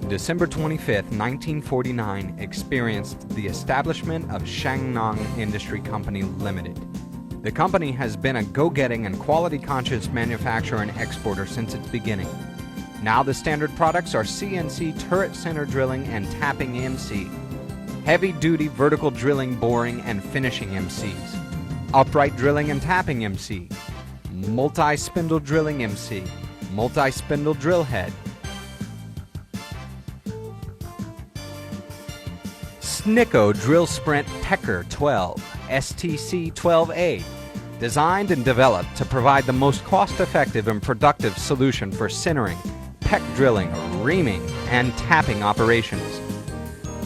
December 25th, 1949 experienced the establishment of Shang Nong Industry Company Limited. The company has been a go-getting and quality-conscious manufacturer and exporter since its beginning. Now the standard products are CNC turret center drilling and tapping MC, heavy-duty vertical drilling, boring, and finishing MCs, upright drilling and tapping MC, multi-spindle drilling MC, multi-spindle drill head, SNICO Drill Sprint Tecker 12 STC 12A, designed and developed to provide the most cost-effective and productive solution for centering, peck drilling, reaming, and tapping operations.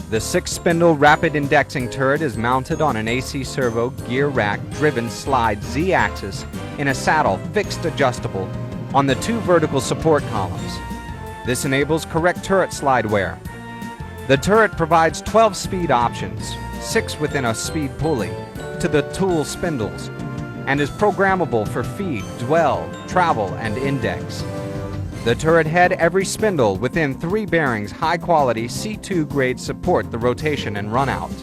The 6-spindle rapid indexing turret is mounted on an AC servo gear rack driven slide Z-axis in a saddle fixed adjustable on the 2 vertical support columns. This enables correct turret slide wear. The turret provides 12 speed options, 6 within a speed pulley, to the tool spindles, and is programmable for feed, dwell, travel, and index. The turret head, every spindle within 3 bearings, high-quality C2 grade support the rotation and runout.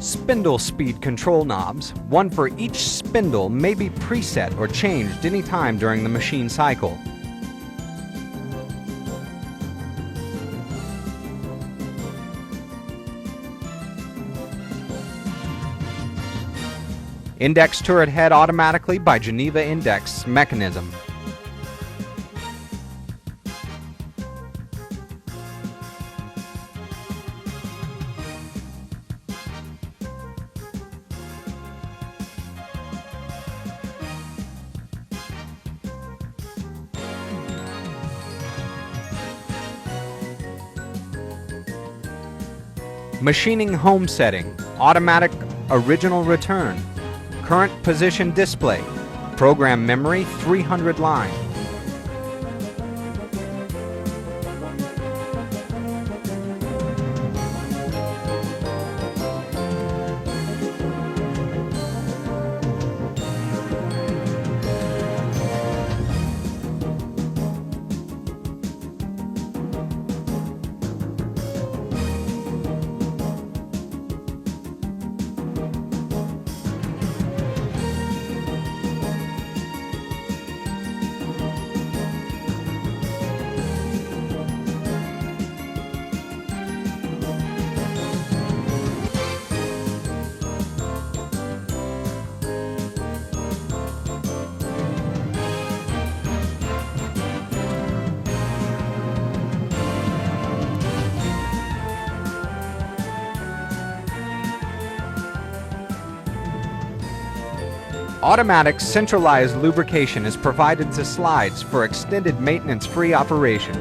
Spindle speed control knobs, 1 for each spindle, may be preset or changed any time during the machine cycle. Index turret head automatically by Geneva index mechanism. Machining home setting, automatic original return, current position display, program memory 300 line. Automatic centralized lubrication is provided to slides for extended maintenance-free operation.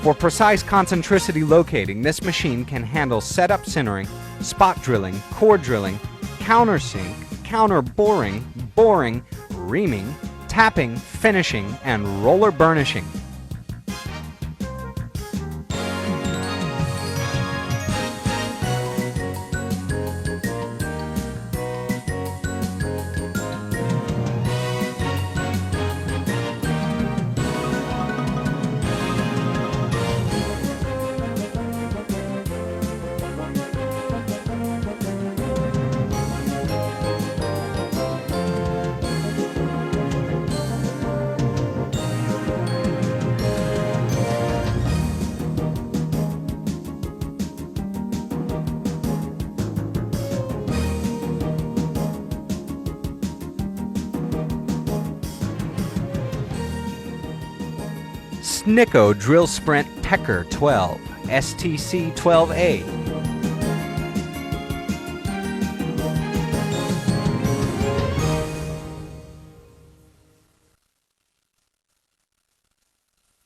For precise concentricity locating, this machine can handle setup centering, spot drilling, core drilling, countersink, counter boring, boring, reaming, tapping, finishing, and roller burnishing. SNICO Drill Sprint Tecker 12 STC 12A,